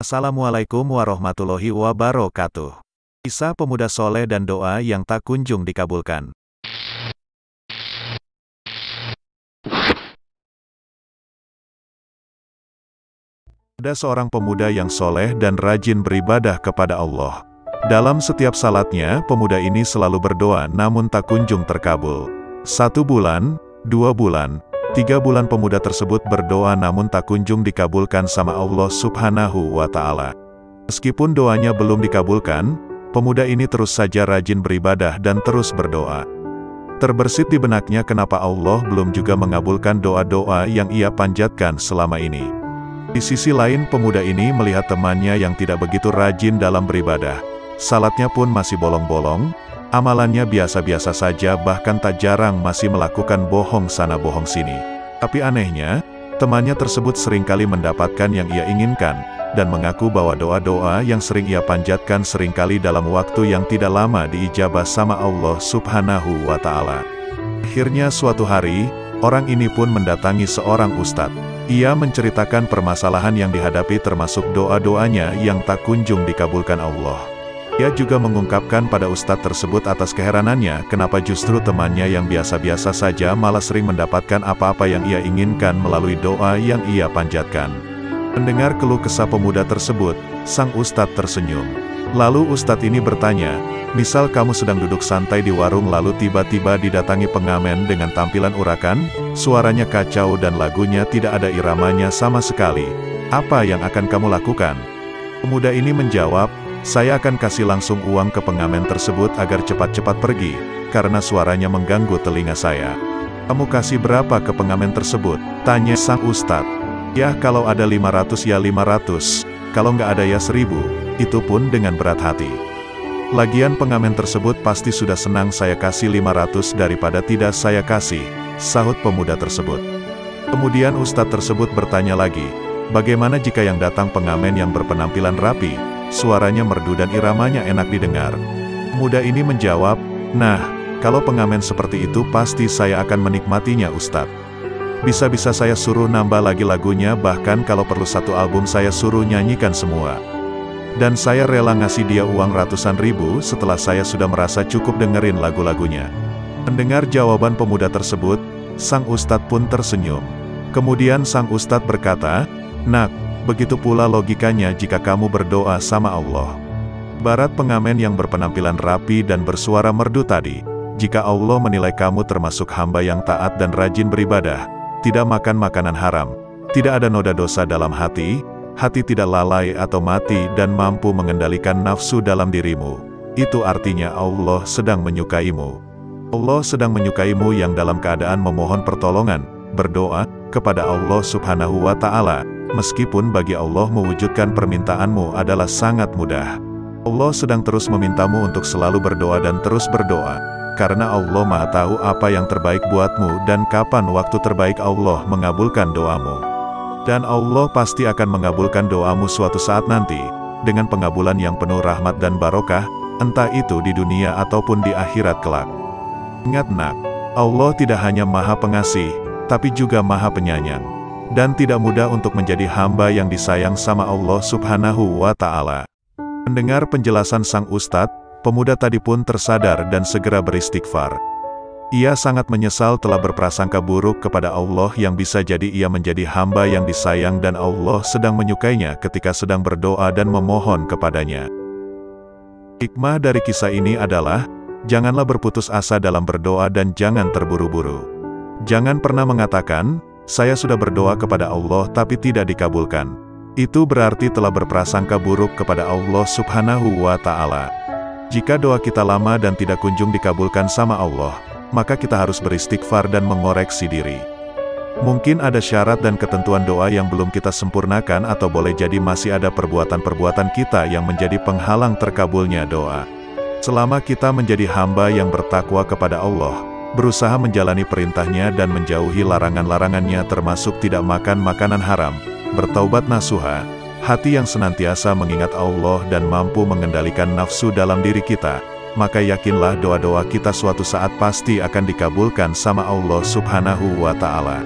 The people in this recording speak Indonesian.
Assalamualaikum warahmatullahi wabarakatuh. Kisah pemuda soleh dan doa yang tak kunjung dikabulkan. Ada seorang pemuda yang soleh dan rajin beribadah kepada Allah. Dalam setiap salatnya, pemuda ini selalu berdoa namun tak kunjung terkabul. 1 bulan, 2 bulan, 3 bulan pemuda tersebut berdoa namun tak kunjung dikabulkan sama Allah Subhanahu wa Ta'ala. Meskipun doanya belum dikabulkan, pemuda ini terus saja rajin beribadah dan terus berdoa. Terbersit di benaknya kenapa Allah belum juga mengabulkan doa-doa yang ia panjatkan selama ini. Di sisi lain, pemuda ini melihat temannya yang tidak begitu rajin dalam beribadah. Salatnya pun masih bolong-bolong, amalannya biasa-biasa saja, bahkan tak jarang masih melakukan bohong sana bohong sini. Tapi anehnya, temannya tersebut seringkali mendapatkan yang ia inginkan, dan mengaku bahwa doa-doa yang sering ia panjatkan seringkali dalam waktu yang tidak lama diijabah sama Allah Subhanahu wa Ta'ala. Akhirnya suatu hari, orang ini pun mendatangi seorang ustadz. Ia menceritakan permasalahan yang dihadapi termasuk doa-doanya yang tak kunjung dikabulkan Allah. Ia juga mengungkapkan pada ustadz tersebut atas keheranannya kenapa justru temannya yang biasa-biasa saja malah sering mendapatkan apa-apa yang ia inginkan melalui doa yang ia panjatkan. Mendengar keluh kesah pemuda tersebut, sang ustadz tersenyum. Lalu ustadz ini bertanya, misal kamu sedang duduk santai di warung lalu tiba-tiba didatangi pengamen dengan tampilan urakan, suaranya kacau dan lagunya tidak ada iramanya sama sekali. Apa yang akan kamu lakukan? Pemuda ini menjawab, saya akan kasih langsung uang ke pengamen tersebut agar cepat-cepat pergi, karena suaranya mengganggu telinga saya. Kamu kasih berapa ke pengamen tersebut? Tanya sang ustadz. Ya kalau ada 500 ya 500, kalau nggak ada ya 1000, itu pun dengan berat hati. Lagian pengamen tersebut pasti sudah senang saya kasih 500 daripada tidak saya kasih, sahut pemuda tersebut. Kemudian ustadz tersebut bertanya lagi, bagaimana jika yang datang pengamen yang berpenampilan rapi, suaranya merdu dan iramanya enak didengar? Pemuda ini menjawab, nah, kalau pengamen seperti itu pasti saya akan menikmatinya ustadz. Bisa-bisa saya suruh nambah lagi lagunya, bahkan kalau perlu satu album saya suruh nyanyikan semua. Dan saya rela ngasih dia uang ratusan ribu setelah saya sudah merasa cukup dengerin lagu-lagunya. Mendengar jawaban pemuda tersebut, sang ustadz pun tersenyum. Kemudian sang ustadz berkata, nak, begitu pula logikanya jika kamu berdoa sama Allah. Barat pengamen yang berpenampilan rapi dan bersuara merdu tadi, jika Allah menilai kamu termasuk hamba yang taat dan rajin beribadah, tidak makan makanan haram, tidak ada noda dosa dalam hati, hati tidak lalai atau mati dan mampu mengendalikan nafsu dalam dirimu, itu artinya Allah sedang menyukaimu. Allah sedang menyukaimu yang dalam keadaan memohon pertolongan, berdoa kepada Allah Subhanahu wa Ta'ala, meskipun bagi Allah mewujudkan permintaanmu adalah sangat mudah. Allah sedang terus memintamu untuk selalu berdoa dan terus berdoa, karena Allah Maha tahu apa yang terbaik buatmu dan kapan waktu terbaik Allah mengabulkan doamu. Dan Allah pasti akan mengabulkan doamu suatu saat nanti, dengan pengabulan yang penuh rahmat dan barokah, entah itu di dunia ataupun di akhirat kelak. Ingat nak, Allah tidak hanya Maha Pengasih, tapi juga Maha Penyayang. Dan tidak mudah untuk menjadi hamba yang disayang sama Allah Subhanahu wa Ta'ala. Mendengar penjelasan sang ustadz, pemuda tadi pun tersadar dan segera beristighfar. Ia sangat menyesal telah berprasangka buruk kepada Allah yang bisa jadi ia menjadi hamba yang disayang dan Allah sedang menyukainya ketika sedang berdoa dan memohon kepadanya. Hikmah dari kisah ini adalah, janganlah berputus asa dalam berdoa dan jangan terburu-buru. Jangan pernah mengatakan, saya sudah berdoa kepada Allah tapi tidak dikabulkan. Itu berarti telah berprasangka buruk kepada Allah Subhanahu wa Ta'ala. Jika doa kita lama dan tidak kunjung dikabulkan sama Allah, maka kita harus beristighfar dan mengoreksi diri. Mungkin ada syarat dan ketentuan doa yang belum kita sempurnakan atau boleh jadi masih ada perbuatan-perbuatan kita yang menjadi penghalang terkabulnya doa. Selama kita menjadi hamba yang bertakwa kepada Allah, berusaha menjalani perintahnya dan menjauhi larangan-larangannya termasuk tidak makan makanan haram, bertaubat nasuha, hati yang senantiasa mengingat Allah dan mampu mengendalikan nafsu dalam diri kita, maka yakinlah doa-doa kita suatu saat pasti akan dikabulkan sama Allah Subhanahu wa Ta'ala.